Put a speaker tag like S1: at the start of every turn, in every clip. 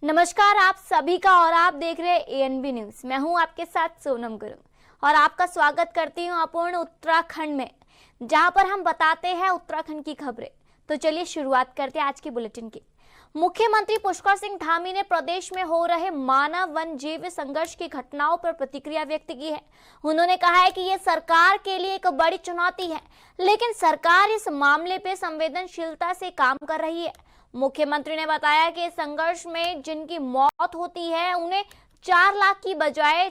S1: नमस्कार, आप सभी का और आप देख रहे हैं एएनबी न्यूज। मैं हूं आपके साथ सोनम गुरु और आपका स्वागत करती हूं अपूर्ण उत्तराखंड में, जहां पर हम बताते हैं उत्तराखंड की खबरें। तो चलिए शुरुआत करते हैं आज की बुलेटिन की। मुख्यमंत्री पुष्कर सिंह धामी ने प्रदेश में हो रहे मानव वन जीव संघर्ष की घटनाओं पर प्रतिक्रिया व्यक्त की है। उन्होंने कहा है कि यह सरकार के लिए एक बड़ी चुनौती है, लेकिन सरकार इस मामले पर संवेदनशीलता से काम कर रही है। मुख्यमंत्री ने बताया कि संघर्ष में जिनकी मौत होती है उन्हें 4 लाख की बजाय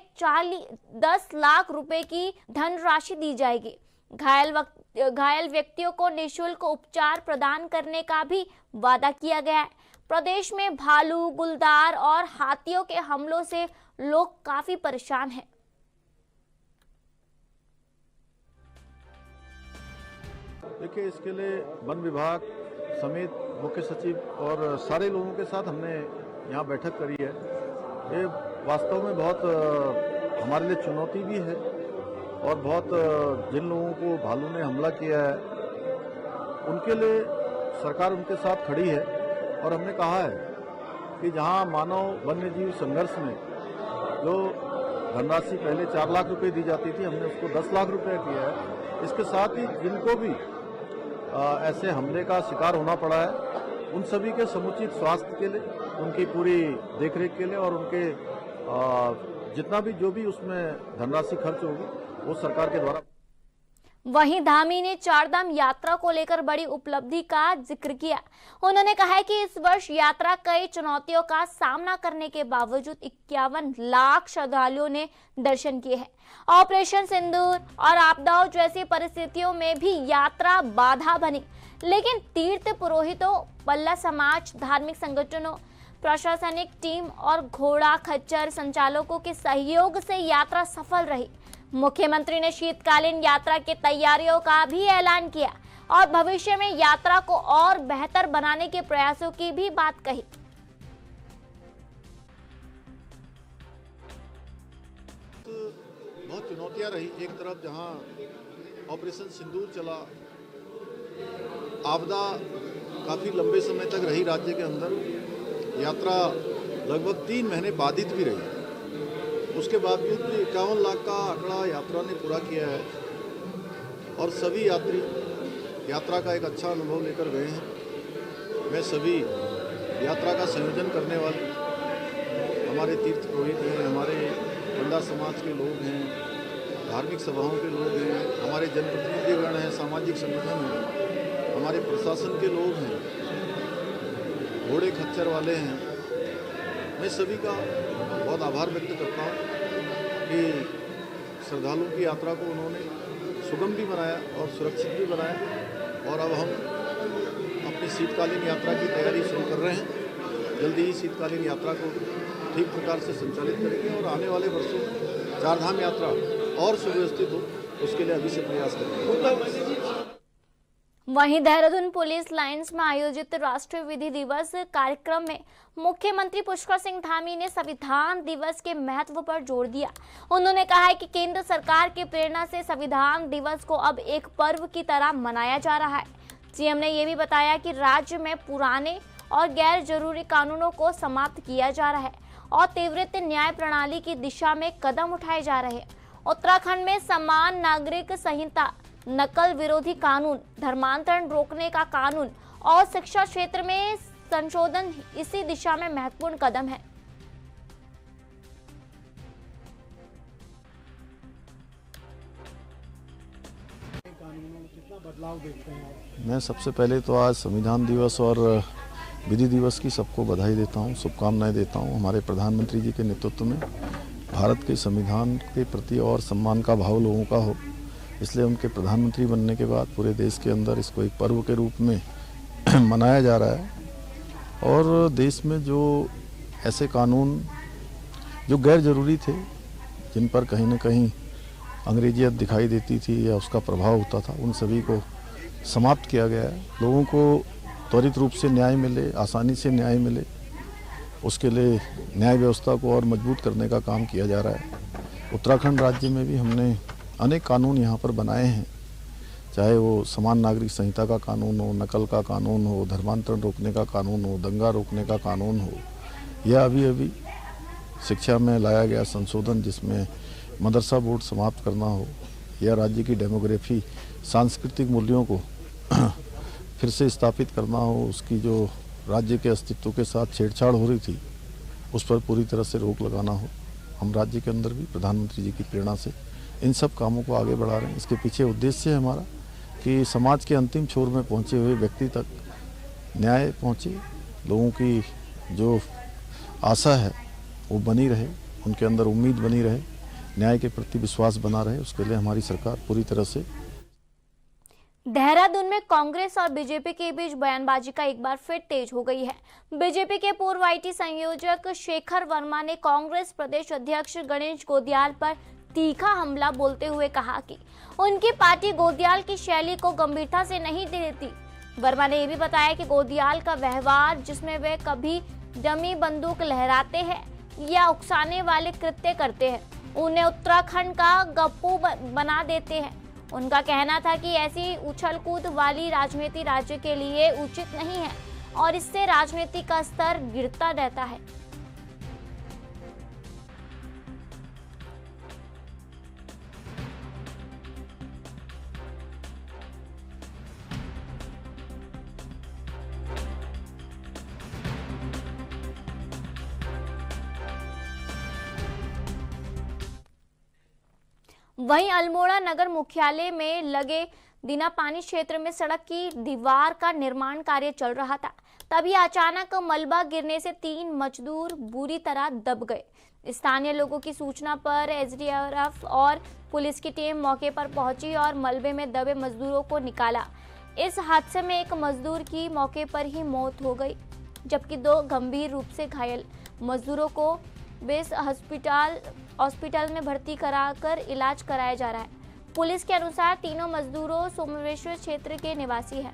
S1: 10 लाख रुपए की धनराशि दी जाएगी। घायल व्यक्तियों को निःशुल्क उपचार प्रदान करने का भी वादा किया गया है। प्रदेश में भालू, गुलदार और हाथियों के हमलों से लोग काफी परेशान हैं।
S2: देखिए, इसके लिए वन विभाग समेत मुख्य सचिव और सारे लोगों के साथ हमने यहाँ बैठक करी है। ये वास्तव में बहुत हमारे लिए चुनौती भी है और बहुत जिन लोगों को भालू ने हमला किया है उनके लिए सरकार उनके साथ खड़ी है। और हमने कहा है कि जहाँ मानव वन्य जीव संघर्ष में जो धनराशि पहले 4 लाख रुपए दी जाती थी, हमने उसको 10 लाख रुपए किया है। इसके साथ ही जिनको भी ऐसे हमले का शिकार होना पड़ा है, उन सभी के समुचित स्वास्थ्य के लिए, उनकी पूरी देखरेख के लिए और उनके जितना भी जो भी उसमें धनराशि खर्च होगी वो सरकार के द्वारा।
S1: वहीं धामी ने चारधाम यात्रा को लेकर बड़ी उपलब्धि का जिक्र किया। उन्होंने कहा है कि इस वर्ष यात्रा कई चुनौतियों का सामना करने के बावजूद 51 लाख श्रद्धालुओं ने दर्शन किए हैं। ऑपरेशन सिंदूर और आपदाओं जैसी परिस्थितियों में भी यात्रा बाधा बनी, लेकिन तीर्थ पुरोहितों, पल्ला समाज, धार्मिक संगठनों, प्रशासनिक टीम और घोड़ा खच्चर संचालकों के सहयोग से यात्रा सफल रही। मुख्यमंत्री ने शीतकालीन यात्रा की तैयारियों का भी ऐलान किया और भविष्य में यात्रा को और बेहतर बनाने के प्रयासों की भी बात कही।
S2: बहुत चुनौतियां रही। एक तरफ जहां ऑपरेशन सिंदूर चला, आपदा काफी लंबे समय तक रही राज्य के अंदर, यात्रा लगभग 3 महीने बाधित भी रही। उसके बावजूद भी 51 लाख का आंकड़ा यात्रा ने पूरा किया है और सभी यात्री यात्रा का एक अच्छा अनुभव लेकर गए हैं। मैं सभी यात्रा का संयोजन करने वाले हमारे तीर्थ पुरोहित हैं, हमारे पल्ला समाज के लोग हैं, धार्मिक सभाओं के लोग हैं, हमारे जनप्रतिनिधिगण हैं, सामाजिक संगठन हैं, हमारे प्रशासन के लोग हैं, घोड़े खच्चर वाले हैं। मैं सभी का बहुत आभार व्यक्त करता हूँ कि श्रद्धालुओं की यात्रा को उन्होंने सुगम भी बनाया और सुरक्षित भी बनाया। और अब हम अपनी शीतकालीन यात्रा की तैयारी शुरू कर रहे हैं। जल्दी ही शीतकालीन यात्रा को ठीक प्रकार से संचालित करेंगे और आने वाले वर्षों में चारधाम यात्रा और सुव्यवस्थित हो, उसके लिए अभी से प्रयास करेंगे।
S1: वहीं देहरादून पुलिस लाइंस में आयोजित राष्ट्रीय विधि दिवस कार्यक्रम में मुख्यमंत्री पुष्कर सिंह धामी ने संविधान दिवस के महत्व पर जोर दिया। उन्होंने कहा है कि केंद्र सरकार की प्रेरणा से संविधान दिवस को अब एक पर्व की तरह मनाया जा रहा है। सीएम ने यह भी बताया कि राज्य में पुराने और गैर जरूरी कानूनों को समाप्त किया जा रहा है और त्वरित न्याय प्रणाली की दिशा में कदम उठाए जा रहे हैं। उत्तराखंड में समान नागरिक संहिता, नकल विरोधी कानून, धर्मांतरण रोकने का कानून और शिक्षा क्षेत्र में संशोधन इसी दिशा में महत्वपूर्ण कदम है।
S3: कितना बदलाव देखते हैं?
S2: मैं सबसे पहले तो आज संविधान दिवस और विधि दिवस की सबको बधाई देता हूँ, शुभकामनाएं देता हूँ। हमारे प्रधानमंत्री जी के नेतृत्व में भारत के संविधान के प्रति और सम्मान का भाव लोगों का हो, इसलिए उनके प्रधानमंत्री बनने के बाद पूरे देश के अंदर इसको एक पर्व के रूप में मनाया जा रहा है। और देश में जो ऐसे कानून जो गैर ज़रूरी थे, जिन पर कहीं ना कहीं अंग्रेजियत दिखाई देती थी या उसका प्रभाव होता था, उन सभी को समाप्त किया गया है। लोगों को त्वरित रूप से न्याय मिले, आसानी से न्याय मिले, उसके लिए न्याय व्यवस्था को और मजबूत करने का काम किया जा रहा है। उत्तराखंड राज्य में भी हमने अनेक कानून यहाँ पर बनाए हैं, चाहे वो समान नागरिक संहिता का कानून हो, नकल का कानून हो, धर्मांतरण रोकने का कानून हो, दंगा रोकने का कानून हो, यह अभी शिक्षा में लाया गया संशोधन जिसमें मदरसा बोर्ड समाप्त करना हो या राज्य की डेमोग्राफी सांस्कृतिक मूल्यों को फिर से स्थापित करना हो, उसकी जो राज्य के अस्तित्व के साथ छेड़छाड़ हो रही थी उस पर पूरी तरह से रोक लगाना हो। हम राज्य के अंदर भी प्रधानमंत्री जी की प्रेरणा से इन सब कामों को आगे बढ़ा रहे हैं। इसके पीछे उद्देश्य है हमारा कि समाज के अंतिम छोर में पहुंचे हुए व्यक्ति तक न्याय पहुंचे, लोगों की जो आशा है वो बनी रहे, उनके अंदर उम्मीद बनी रहे, न्याय के प्रति विश्वास बना रहे। उसके लिए हमारी सरकार पूरी तरह से।
S1: देहरादून में कांग्रेस और बीजेपी के बीच बयानबाजी का एक बार फिर तेज हो गई है। बीजेपी के पूर्व आईटी संयोजक शेखर वर्मा ने कांग्रेस प्रदेश अध्यक्ष गणेश गोदियाल पर तीखा हमला बोलते हुए कहा कि उनकी पार्टी गोदियाल की शैली को गंभीरता से नहीं लेती। वर्मा ने यह भी बताया कि गोदियाल का व्यवहार जिसमें वे कभी डमी बंदूक लहराते हैं या उकसाने वाले कृत्य करते हैं, उन्हें उत्तराखंड का गप्पू बना देते हैं। उनका कहना था कि ऐसी उछल कूद वाली राजनीति राज्य के लिए उचित नहीं है और इससे राजनीति का स्तर गिरता रहता है। वहीं अल्मोड़ा नगर मुख्यालय में लगे दीनापानी क्षेत्र में सड़क की दीवार का निर्माण कार्य चल रहा था, तभी अचानक मलबा गिरने से 3 मजदूर बुरी तरह दब गए। स्थानीय लोगों की सूचना पर एसडीआरएफ और पुलिस की टीम मौके पर पहुंची और मलबे में दबे मजदूरों को निकाला। इस हादसे में एक मजदूर की मौके पर ही मौत हो गई, जबकि 2 गंभीर रूप से घायल मजदूरों को बेस हॉस्पिटल में भर्ती कराकर इलाज कराया जा रहा है। पुलिस के अनुसार तीनों मजदूरों सोमेश्वर क्षेत्र के निवासी हैं।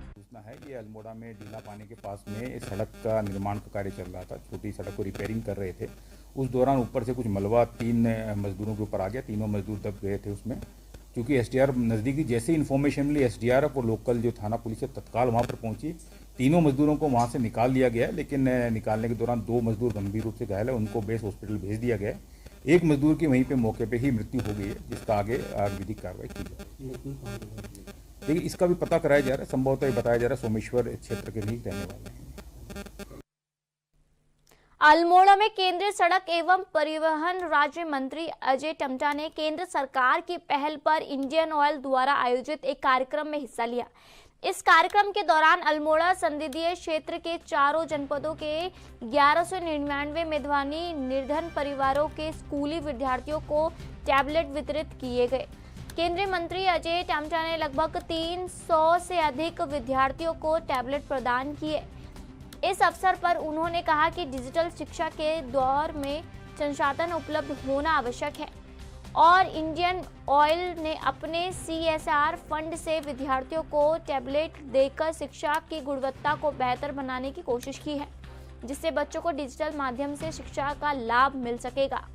S3: सूचना है कि अल्मोड़ा में दीनापानी के पास में सड़क का निर्माण का कार्य चल रहा था। छोटी सड़क को रिपेयरिंग कर रहे थे। उस दौरान ऊपर से कुछ मलबा 3 मजदूरों के ऊपर आ गया। तीनों मजदूर दब गए थे उसमें। क्योंकि एसडीआरएफ नज़दीकी जैसे इन्फॉर्मेशन मिली, एसडीआरएफ और लोकल जो थाना पुलिस है तत्काल वहां पर पहुंची। तीनों मजदूरों को वहां से निकाल लिया गया, लेकिन निकालने के दौरान 2 मजदूर गंभीर रूप से घायल है, उनको बेस हॉस्पिटल भेज दिया गया। एक मजदूर की वहीं पे मौके पे ही मृत्यु हो गई है, जिसका आगे विधिक कार्रवाई की जाएगी। लेकिन इसका भी पता कराया जा रहा है। संभवतः बताया जा रहा है सोमेश्वर क्षेत्र के नहीं रहने वाले हैं।
S1: अल्मोड़ा में केंद्रीय सड़क एवं परिवहन राज्य मंत्री अजय टम्टा ने केंद्र सरकार की पहल पर इंडियन ऑयल द्वारा आयोजित एक कार्यक्रम में हिस्सा लिया। इस कार्यक्रम के दौरान अल्मोड़ा संसदीय क्षेत्र के 4 जनपदों के 1199 मेधावी निर्धन परिवारों के स्कूली विद्यार्थियों को टैबलेट वितरित किए गए। केंद्रीय मंत्री अजय टम्टा ने लगभग 300 से अधिक विद्यार्थियों को टैबलेट प्रदान किए। इस अवसर पर उन्होंने कहा कि डिजिटल शिक्षा के दौर में संसाधन उपलब्ध होना आवश्यक है और इंडियन ऑयल ने अपने CSR फंड से विद्यार्थियों को टैबलेट देकर शिक्षा की गुणवत्ता को बेहतर बनाने की कोशिश की है, जिससे बच्चों को डिजिटल माध्यम से शिक्षा का लाभ मिल सकेगा।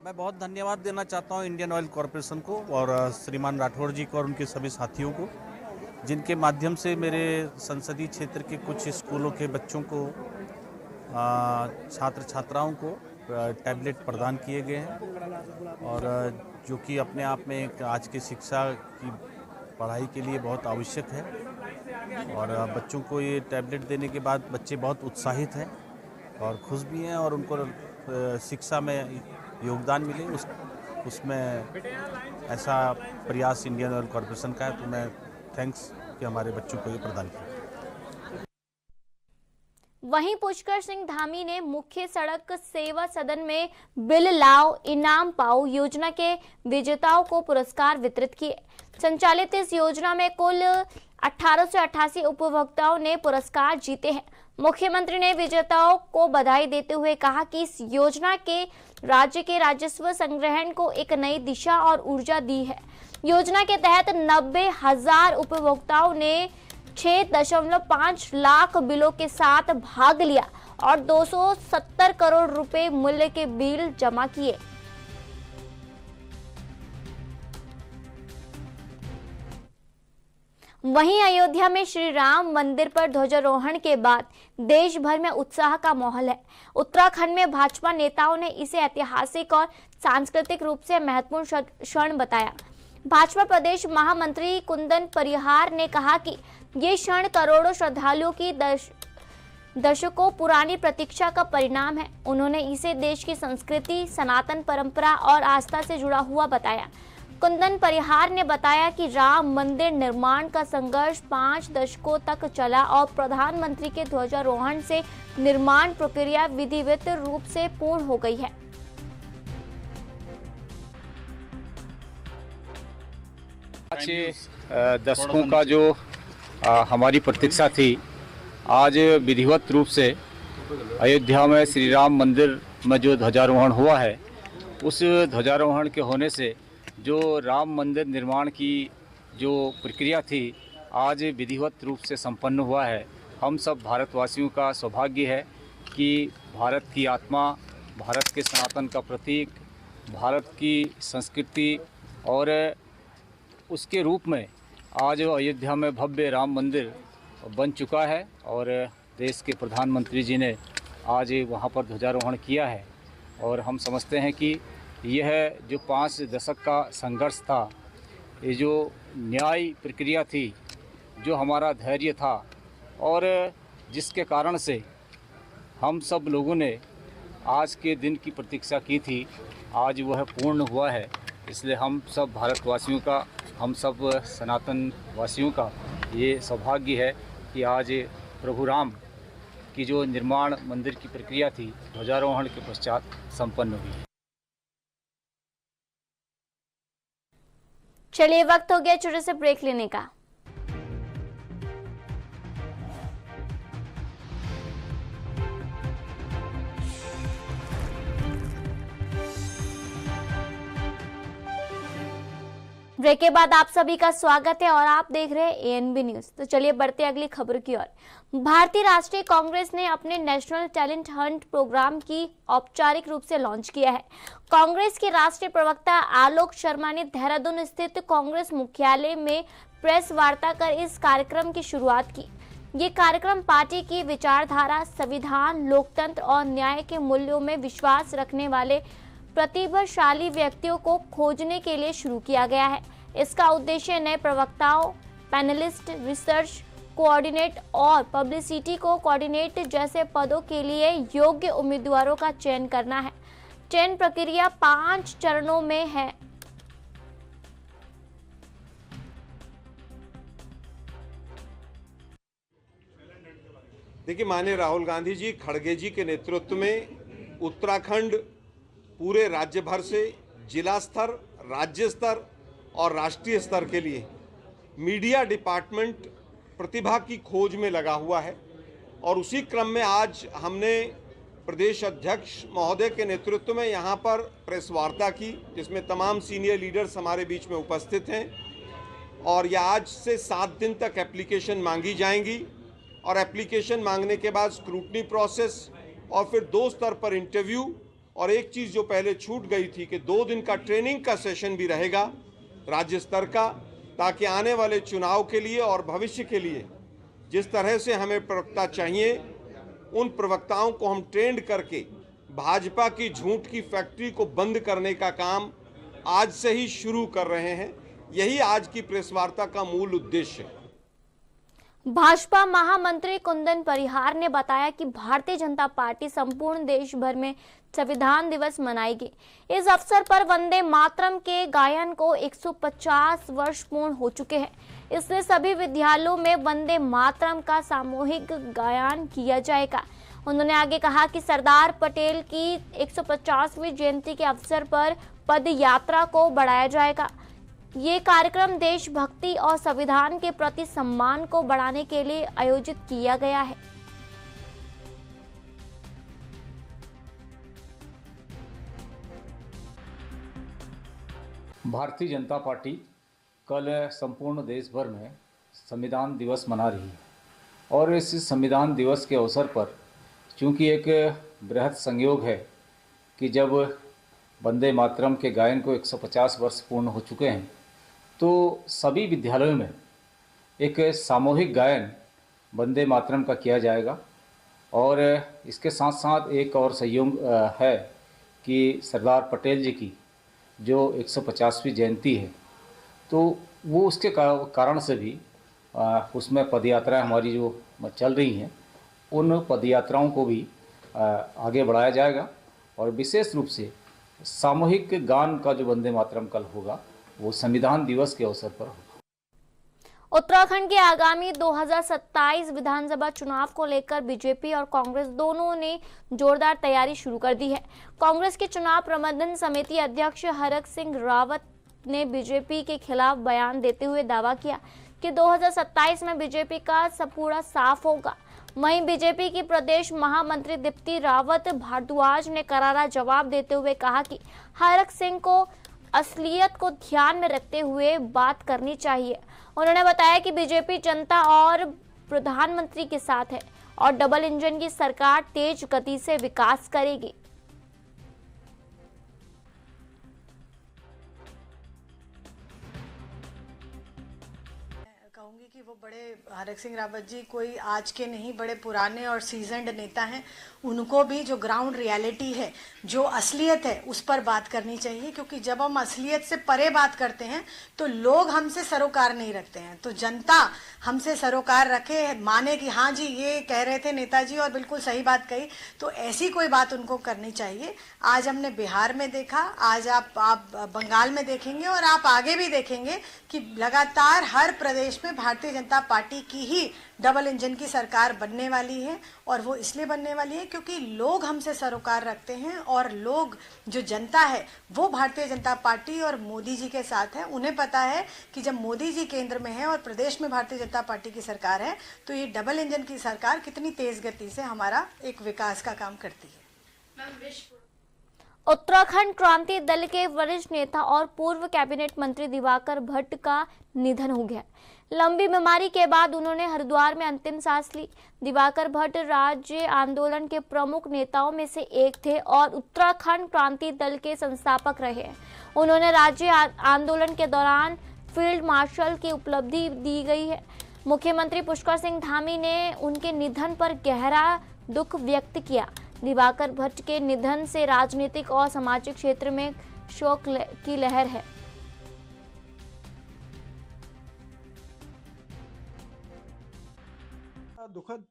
S4: मैं बहुत धन्यवाद देना चाहता हूं इंडियन ऑयल कॉरपोरेशन को और श्रीमान राठौड़ जी को और उनके सभी साथियों को, जिनके माध्यम से मेरे संसदीय क्षेत्र के कुछ स्कूलों के बच्चों को, छात्र छात्राओं को टैबलेट प्रदान किए गए हैं और जो कि अपने आप में एक आज की शिक्षा की पढ़ाई के लिए बहुत आवश्यक है। और बच्चों को ये टैबलेट देने के बाद बच्चे बहुत उत्साहित हैं और खुश भी हैं और उनको शिक्षा में योगदान मिले उसमें ऐसा प्रयास इंडियन ऑयल कॉरपोरेशन का है। तो मैं थैंक्स कि हमारे बच्चों को ये प्रदान किया।
S1: वहीं पुष्कर सिंह धामी ने मुख्य सड़क सेवा सदन में बिल लाओ इनाम पाओ योजना के विजेताओं को पुरस्कार वितरित किए। संचालित इस योजना में कुल 1888 उपभोक्ताओं ने पुरस्कार जीते हैं। मुख्यमंत्री ने विजेताओं को बधाई देते हुए कहा कि इस योजना के राज्य के राजस्व संग्रहण को एक नई दिशा और ऊर्जा दी है। योजना के तहत 90,000 उपभोक्ताओं ने 6.5 लाख बिलों के साथ भाग लिया और 270 करोड़ रुपए मूल्य के बिल जमा किए। वहीं अयोध्या में श्री राम मंदिर पर ध्वजारोहण के बाद देश भर में उत्साह का माहौल है। उत्तराखंड में भाजपा नेताओं ने इसे ऐतिहासिक और सांस्कृतिक रूप से महत्वपूर्ण क्षण बताया। भाजपा प्रदेश महामंत्री कुंदन परिहार ने कहा कि ये क्षण करोड़ों श्रद्धालुओं की दशकों पुरानी प्रतीक्षा का परिणाम है। उन्होंने इसे देश की संस्कृति, सनातन परंपरा और आस्था से जुड़ा हुआ बताया। कुंदन परिहार ने बताया कि राम मंदिर निर्माण का संघर्ष 5 दशकों तक चला और प्रधानमंत्री के ध्वजारोहण से निर्माण प्रक्रिया विधिवत रूप से पूर्ण हो गई है।
S3: दशकों का जो हमारी प्रतीक्षा थी, आज विधिवत रूप से अयोध्या में श्री राम मंदिर में जो ध्वजारोहण हुआ है, उस ध्वजारोहण के होने से जो राम मंदिर निर्माण की जो प्रक्रिया थी, आज विधिवत रूप से संपन्न हुआ है। हम सब भारतवासियों का सौभाग्य है कि भारत की आत्मा, भारत के सनातन का प्रतीक, भारत की संस्कृति और उसके रूप में आज अयोध्या में भव्य राम मंदिर बन चुका है और देश के प्रधानमंत्री जी ने आज वहाँ पर ध्वजारोहण किया है। और हम समझते हैं कि यह जो 5 दशक का संघर्ष था, ये जो न्याय प्रक्रिया थी, जो हमारा धैर्य था और जिसके कारण से हम सब लोगों ने आज के दिन की प्रतीक्षा की थी, आज वह पूर्ण हुआ है। इसलिए हम सब भारतवासियों का, हम सब सनातन वासियों का ये सौभाग्य है कि आज प्रभु राम की जो निर्माण मंदिर की प्रक्रिया थी, ध्वजारोहण के पश्चात संपन्न हुई।
S1: चलिए, वक्त हो गया छोटे से ब्रेक लेने का। ब्रेक के बाद आप सभी का स्वागत है और आप देख रहे हैं एएनबी न्यूज। तो चलिए बढ़ते अगली खबर की ओर। भारतीय राष्ट्रीय कांग्रेस ने अपने नेशनल टैलेंट हंट प्रोग्राम की औपचारिक रूप से लॉन्च किया है। कांग्रेस के राष्ट्रीय प्रवक्ता आलोक शर्मा ने देहरादून स्थित कांग्रेस मुख्यालय में प्रेस वार्ता कर इस कार्यक्रम की शुरुआत की। ये कार्यक्रम पार्टी की विचारधारा, संविधान, लोकतंत्र और न्याय के मूल्यों में विश्वास रखने वाले प्रतिभाशाली व्यक्तियों को खोजने के लिए शुरू किया गया है। इसका उद्देश्य नए प्रवक्ताओं, पैनलिस्ट, रिसर्च कोऑर्डिनेट और पब्लिसिटी को कोऑर्डिनेट जैसे पदों के लिए योग्य उम्मीदवारों का चयन करना है। चयन प्रक्रिया 5 चरणों में है।
S5: देखिए, माननीय राहुल गांधी जी, खड़गे जी के नेतृत्व में उत्तराखंड पूरे राज्य भर से जिला स्तर, राज्य स्तर और राष्ट्रीय स्तर के लिए मीडिया डिपार्टमेंट प्रतिभा की खोज में लगा हुआ है। और उसी क्रम में आज हमने प्रदेश अध्यक्ष महोदय के नेतृत्व में यहाँ पर प्रेस वार्ता की, जिसमें तमाम सीनियर लीडर्स हमारे बीच में उपस्थित हैं। और यह आज से 7 दिन तक एप्लीकेशन मांगी जाएंगी और एप्लीकेशन मांगने के बाद स्क्रूटनी प्रोसेस और फिर 2 स्तर पर इंटरव्यू। और एक चीज़ जो पहले छूट गई थी कि 2 दिन का ट्रेनिंग का सेशन भी रहेगा राज्य स्तर का, ताकि आने वाले चुनाव के लिए और भविष्य के लिए जिस तरह से हमें प्रवक्ता चाहिए, उन प्रवक्ताओं को हम ट्रेंड करके भाजपा की झूठ की फैक्ट्री को बंद करने का काम आज से ही शुरू कर रहे हैं। यही आज की प्रेस वार्ता का मूल उद्देश्य है।
S1: भाजपा महामंत्री कुंदन परिहार ने बताया कि भारतीय जनता पार्टी संपूर्ण देश भर में संविधान दिवस मनाएगी। इस अवसर पर वंदे मातरम के गायन को 150 वर्ष पूर्ण हो चुके हैं, इसलिए सभी विद्यालयों में वंदे मातरम का सामूहिक गायन किया जाएगा। उन्होंने आगे कहा कि सरदार पटेल की 150वीं जयंती के अवसर पर पद यात्रा को बढ़ाया जाएगा। ये कार्यक्रम देशभक्ति और संविधान के प्रति सम्मान को बढ़ाने के लिए आयोजित किया गया है।
S3: भारतीय जनता पार्टी कल संपूर्ण देश भर में संविधान दिवस मना रही है और इस संविधान दिवस के अवसर पर चूंकि एक बृहद संयोग है कि जब वंदे मातरम के गायन को 150 वर्ष पूर्ण हो चुके हैं, तो सभी विद्यालयों में एक सामूहिक गायन वंदे मातरम का किया जाएगा। और इसके साथ साथ एक और संयोग है कि सरदार पटेल जी की जो 150वीं जयंती है, तो वो उसके कारण से भी उसमें पदयात्राएं हमारी जो चल रही हैं, उन पदयात्राओं को भी आगे बढ़ाया जाएगा। और विशेष रूप से सामूहिक गान का जो वंदे मातरम कल होगा वो संविधान दिवस के अवसर पर होगा।
S1: उत्तराखंड के आगामी 2027 विधानसभा चुनाव को लेकर बीजेपी और कांग्रेस दोनों ने जोरदार तैयारी शुरू कर दी है। कांग्रेस के चुनाव प्रबंधन समिति अध्यक्ष हरक सिंह रावत ने बीजेपी के खिलाफ बयान देते हुए दावा किया कि 2027 में बीजेपी का सबूरा साफ होगा। वहीं बीजेपी की प्रदेश महामंत्री दीप्ति रावत भारद्वाज ने करारा जवाब देते हुए कहा कि हरक सिंह को असलियत को ध्यान में रखते हुए बात करनी चाहिए। उन्होंने बताया कि बीजेपी जनता और प्रधानमंत्री के साथ है और डबल इंजन की सरकार तेज गति से विकास करेगी।
S6: कहूँगी कि वो बड़े हरक सिंह रावत जी कोई आज के नहीं, बड़े पुराने और सीजन्ड नेता हैं। उनको भी जो ग्राउंड रियलिटी है, जो असलियत है, उस पर बात करनी चाहिए, क्योंकि जब हम असलियत से परे बात करते हैं तो लोग हमसे सरोकार नहीं रखते हैं। तो जनता हमसे सरोकार रखे, माने कि हाँ जी ये कह रहे थे नेताजी और बिल्कुल सही बात कही, तो ऐसी कोई बात उनको करनी चाहिए। आज हमने बिहार में देखा, आज आप बंगाल में देखेंगे और आप आगे भी देखेंगे कि लगातार हर प्रदेश में भारतीय जनता पार्टी की ही डबल इंजन की सरकार बनने वाली है। और वो इसलिए बनने वाली है क्योंकि लोग हमसे सरोकार रखते हैं और लोग, जो जनता है, वो भारतीय जनता पार्टी और मोदी जी के साथ है। उन्हें पता है कि जब मोदी जी केंद्र में है और प्रदेश में भारतीय जनता पार्टी की सरकार है, तो ये डबल इंजन की सरकार कितनी तेज गति से हमारा एक विकास का काम करती है।
S1: उत्तराखंड क्रांति दल के वरिष्ठ नेता और पूर्व कैबिनेट मंत्री दिवाकर भट्ट का निधन हो गया। लंबी बीमारी के बाद उन्होंने हरिद्वार में अंतिम सांस ली। दिवाकर भट्ट राज्य आंदोलन के प्रमुख नेताओं में से एक थे और उत्तराखंड क्रांति दल के संस्थापक रहे। उन्होंने राज्य आंदोलन के दौरान फील्ड मार्शल की उपलब्धि दी गई है। मुख्यमंत्री पुष्कर सिंह धामी ने उनके निधन पर गहरा दुख व्यक्त किया। दिवाकर भट्ट के निधन से राजनीतिक और सामाजिक क्षेत्र में शोक की लहर है।
S7: दुखद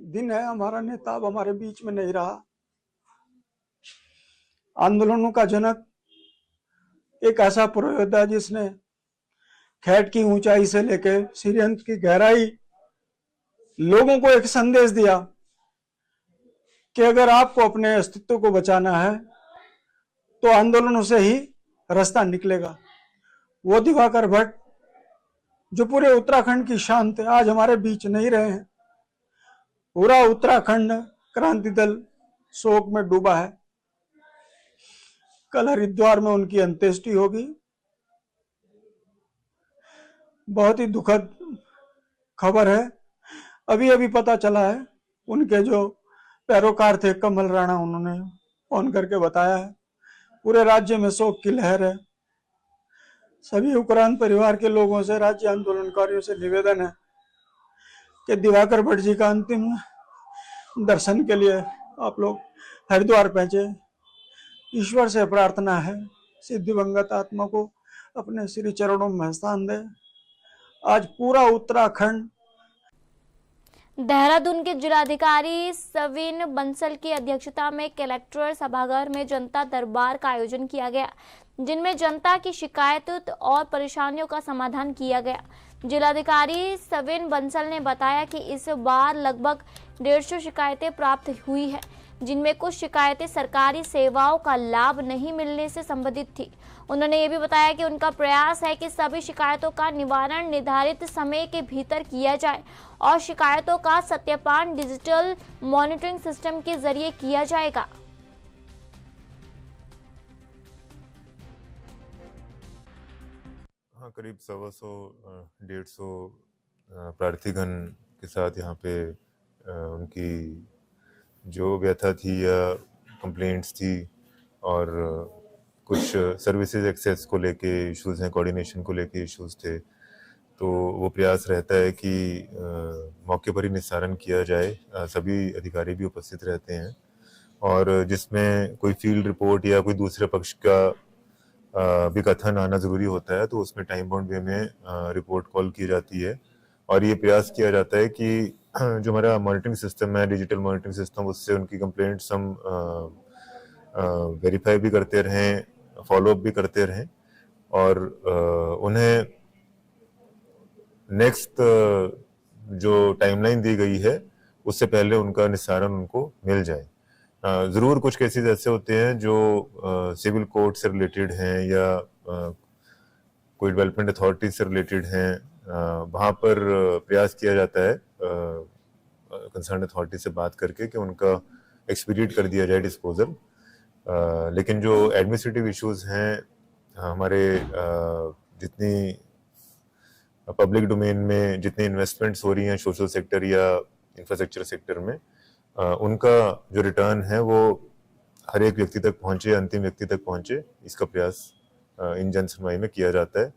S7: दिन है। हमारा नेता अब हमारे बीच में नहीं रहा। आंदोलनों का जनक, एक ऐसा पुरोयोद्धा जिसने खैट की ऊंचाई से लेकर श्रीयंत की गहराई लोगों को एक संदेश दिया कि अगर आपको अपने अस्तित्व को बचाना है तो आंदोलनों से ही रास्ता निकलेगा। वो दिवाकर भट्ट जो पूरे उत्तराखंड की शान थे, आज हमारे बीच नहीं रहे हैं। पूरा उत्तराखंड क्रांति दल शोक में डूबा है। कल हरिद्वार में उनकी अंत्येष्टि होगी। बहुत ही दुखद खबर है। अभी अभी पता चला है, उनके जो पैरोकार थे कमल राणा, उन्होंने फोन करके बताया है। पूरे राज्य में शोक की लहर है। सभी उक्रांत परिवार के लोगों से, राज्य आंदोलनकारियों से निवेदन है कि दिवाकर भट्ट जी का अंतिम दर्शन के लिए आप लोग हरिद्वार पहुंचे। ईश्वर से प्रार्थना है सिद्ध दिवंगत आत्मा को अपने श्री चरणों में स्थान दे। आज पूरा उत्तराखंड।
S1: देहरादून के जिलाधिकारी सविन बंसल की अध्यक्षता में कलेक्टर सभागार में जनता दरबार का आयोजन किया गया, जिनमें जनता की शिकायतों और परेशानियों का समाधान किया गया। जिलाधिकारी सविन बंसल ने बताया कि इस बार लगभग 150 शिकायतें प्राप्त हुई है, जिनमें कुछ शिकायतें सरकारी सेवाओं का लाभ नहीं मिलने से संबंधित थी। उन्होंने ये भी बताया कि उनका प्रयास है कि सभी शिकायतों का निवारण निर्धारित समय के भीतर किया जाए और शिकायतों का सत्यापन डिजिटल मॉनिटरिंग सिस्टम के जरिए किया जाएगा।
S8: हाँ, करीब 150-150 प्रार्थीगण के साथ यहाँ पे उनकी जो व्यथा थी या कंप्लेंट्स थी और कुछ सर्विसेज एक्सेस को लेके इश्यूज हैं, कोऑर्डिनेशन को लेके इश्यूज थे, तो वो प्रयास रहता है कि मौके पर ही निस्तारण किया जाए। सभी अधिकारी भी उपस्थित रहते हैं और जिसमें कोई फील्ड रिपोर्ट या कोई दूसरे पक्ष का भी कथन आना ज़रूरी होता है, तो उसमें टाइम बाउंड वे में रिपोर्ट कॉल की जाती है और ये प्रयास किया जाता है कि जो हमारा मॉनिटरिंग सिस्टम है, डिजिटल मॉनिटरिंग सिस्टम, उससे उनकी कंप्लेंट्स हम वेरीफाई भी करते रहें, फॉलोअप भी करते रहें और उन्हें नेक्स्ट जो टाइमलाइन दी गई है उससे पहले उनका निस्तारण उनको मिल जाए। ज़रूर कुछ केसेस ऐसे होते हैं जो सिविल कोर्ट से रिलेटेड हैं या कोई डेवलपमेंट अथॉरिटी से रिलेटेड हैं, वहाँ पर प्रयास किया जाता है कंसर्न अथॉरिटी से बात करके कि उनका एक्सपीडिएट कर दिया जाए डिस्पोजल। लेकिन जो एडमिनिस्ट्रेटिव इश्यूज हैं, हमारे जितनी पब्लिक डोमेन में जितनी इन्वेस्टमेंट्स हो रही हैं सोशल सेक्टर या इंफ्रास्ट्रक्चर सेक्टर में, उनका जो रिटर्न है वो हर एक व्यक्ति तक पहुंचे, अंतिम व्यक्ति तक पहुंचे, इसका प्रयास इन जन सुनवाई में किया जाता है।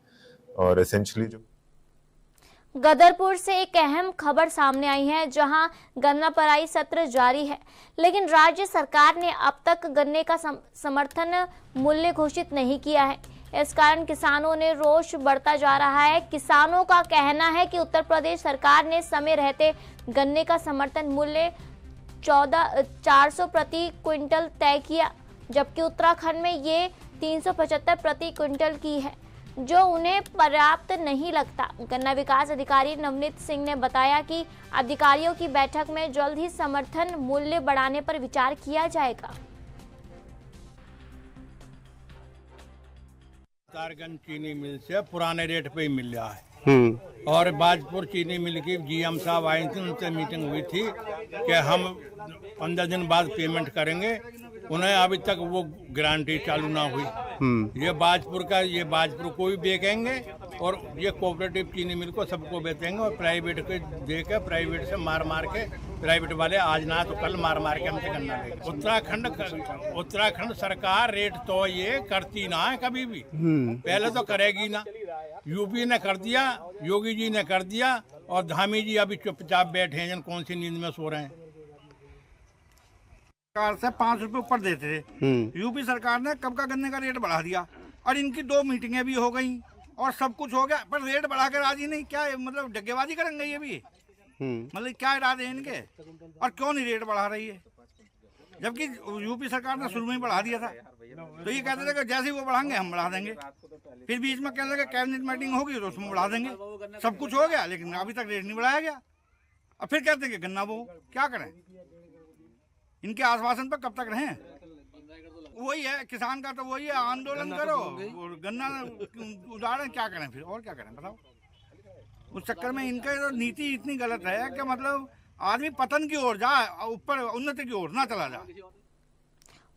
S8: और एसेंशियली जो
S1: गदरपुर से एक अहम खबर सामने आई है, जहां गन्ना पराई सत्र जारी है, लेकिन राज्य सरकार ने अब तक गन्ने का समर्थन मूल्य घोषित नहीं किया है। इस कारण किसानों ने रोष बढ़ता जा रहा है। किसानों का कहना है कि उत्तर प्रदेश सरकार ने समय रहते गन्ने का समर्थन मूल्य 400 प्रति क्विंटल तय किया, जबकि उत्तराखंड में ये 375 प्रति क्विंटल की है, जो उन्हें पर्याप्त नहीं लगता। गन्ना विकास अधिकारी नवनीत सिंह ने बताया कि अधिकारियों की बैठक में जल्द ही समर्थन मूल्य बढ़ाने पर विचार किया जाएगा।
S9: तारगंज चीनी मिल से पुराने रेट पे ही मिल रहा है और बाजपुर चीनी मिल की जीएम साहब आए थे, उनसे मीटिंग हुई थी कि हम 15 दिन बाद पेमेंट करेंगे। उन्हें अभी तक वो गारंटी चालू ना हुई। ये बाजपुर को भी बेचेंगे और ये कोऑपरेटिव चीनी मिल को सबको बेचेंगे और प्राइवेट को देकर प्राइवेट से मार के प्राइवेट वाले आज ना तो कल मार के हमसे गन्ना लेंगे। उत्तराखंड सरकार रेट तो ये करती ना है कभी भी, पहले तो करेगी ना। यूपी ने कर दिया, योगी जी ने कर दिया और धामी जी अभी चुपचाप बैठे हैं, कौन सी नींद में सो रहे हैं।
S10: सरकार से 5 रुपए ऊपर देते थे, यूपी सरकार ने कब का गन्ने का रेट बढ़ा दिया और इनकी 2 मीटिंगें भी हो गई और सब कुछ हो गया, पर रेट बढ़ा कर राजी नहीं। क्या मतलब डग्गेबाजी करेंगे ये भी? मतलब क्या इरादे हैं इनके और क्यों नहीं रेट बढ़ा रही है, जबकि यूपी सरकार ने शुरू में ही बढ़ा दिया था। तो ये कहते थे कि जैसे ही वो बढ़ाएंगे हम बढ़ा देंगे, फिर बीच में कहते थे कैबिनेट मीटिंग होगी तो उसमें बढ़ा देंगे। सब कुछ हो गया लेकिन अभी तक रेट नहीं बढ़ाया गया और फिर कहते हैं कि गन्ना वो क्या करें। इनके आश्वासन पर कब तक रहें? वही है किसान का, तो वही है आंदोलन करो और गन्ना उदाहरण क्या करें फिर, और क्या करें बताओ। उस चक्कर में इनका तो नीति इतनी गलत है कि मतलब आदमी पतन की ओर जाए, ऊपर उन्नति की ओर ना चला जाए।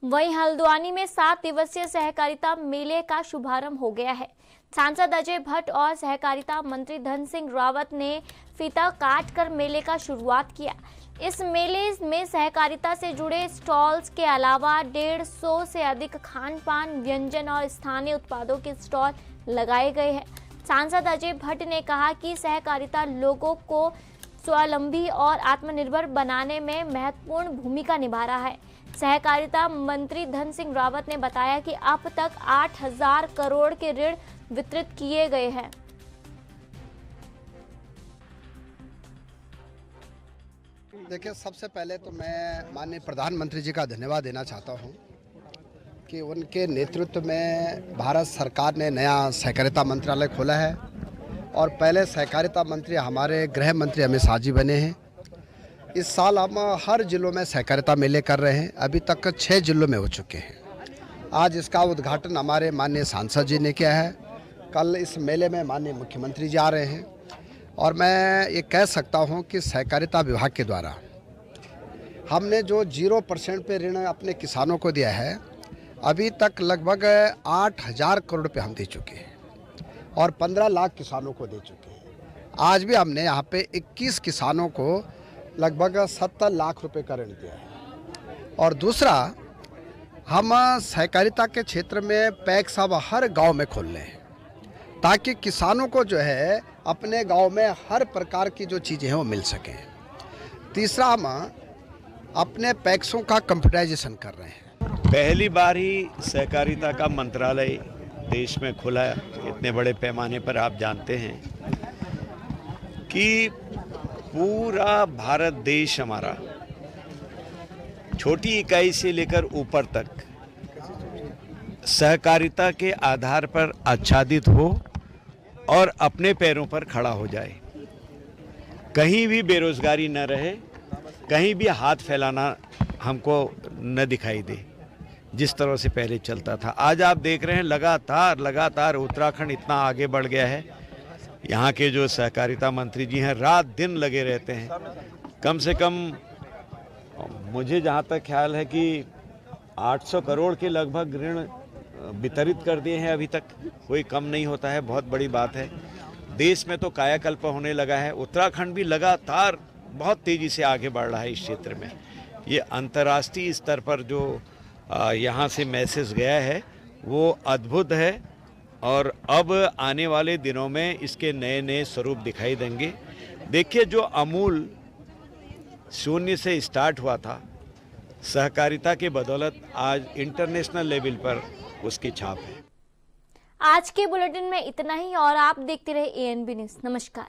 S1: वहीं हल्द्वानी में 7 दिवसीय सहकारिता मेले का शुभारंभ हो गया है। सांसद अजय भट्ट और सहकारिता मंत्री धन सिंह रावत ने फीता काट कर मेले का शुरुआत किया। इस मेले में सहकारिता से जुड़े स्टॉल्स के अलावा 150 से अधिक खान पान, व्यंजन और स्थानीय उत्पादों के स्टॉल लगाए गए हैं। सांसद अजय भट्ट ने कहा कि सहकारिता लोगों को स्वावलंबी और आत्मनिर्भर बनाने में महत्वपूर्ण भूमिका निभा रहा है। सहकारिता मंत्री धन सिंह रावत ने बताया कि अब तक 8,000 करोड़ के ऋण वितरित किए गए हैं।
S11: देखिए, सबसे पहले तो मैं माननीय प्रधानमंत्री जी का धन्यवाद देना चाहता हूं कि उनके नेतृत्व में भारत सरकार ने नया सहकारिता मंत्रालय खोला है और पहले सहकारिता मंत्री हमारे गृह मंत्री अमित शाह जी बने हैं। इस साल हम हर जिलों में सहकारिता मेले कर रहे हैं, अभी तक 6 जिलों में हो चुके हैं। आज इसका उद्घाटन हमारे माननीय सांसद जी ने किया है। कल इस मेले में माननीय मुख्यमंत्री जी आ रहे हैं और मैं ये कह सकता हूं कि सहकारिता विभाग के द्वारा हमने जो 0% पे ऋण अपने किसानों को दिया है, अभी तक लगभग 8,000 करोड़ रुपये हम दे चुके हैं और 15 लाख किसानों को दे चुके हैं। आज भी हमने यहाँ पे 21 किसानों को लगभग 70 लाख रुपए का ऋण दिया है। और दूसरा, हम सहकारिता के क्षेत्र में पैक्स अब हर गांव में खोल रहे हैं, ताकि किसानों को जो है अपने गांव में हर प्रकार की जो चीज़ें हैं वो मिल सकें। तीसरा, हम अपने पैक्सों का कंप्यूटराइजेशन कर रहे हैं।
S12: पहली बार ही सहकारिता का मंत्रालय देश में खुला है। इतने बड़े पैमाने पर आप जानते हैं कि पूरा भारत देश हमारा छोटी इकाई से लेकर ऊपर तक सहकारिता के आधार पर आच्छादित हो और अपने पैरों पर खड़ा हो जाए। कहीं भी बेरोजगारी न रहे, कहीं भी हाथ फैलाना हमको न दिखाई दे, जिस तरह से पहले चलता था। आज आप देख रहे हैं लगातार उत्तराखंड इतना आगे बढ़ गया है। यहाँ के जो सहकारिता मंत्री जी हैं रात दिन लगे रहते हैं। कम से कम मुझे जहाँ तक ख्याल है कि 800 करोड़ के लगभग ऋण वितरित कर दिए हैं अभी तक। कोई कम नहीं होता है, बहुत बड़ी बात है। देश में तो कायाकल्प होने लगा है। उत्तराखंड भी लगातार बहुत तेज़ी से आगे बढ़ रहा है इस क्षेत्र में। ये अंतर्राष्ट्रीय स्तर पर जो यहाँ से मैसेज गया है वो अद्भुत है और अब आने वाले दिनों में इसके नए नए स्वरूप दिखाई देंगे। देखिए, जो अमूल शून्य से स्टार्ट हुआ था, सहकारिता के बदौलत आज इंटरनेशनल लेवल पर उसकी छाप है।
S1: आज के बुलेटिन में इतना ही और आप देखते रहे ANB न्यूज़। नमस्कार।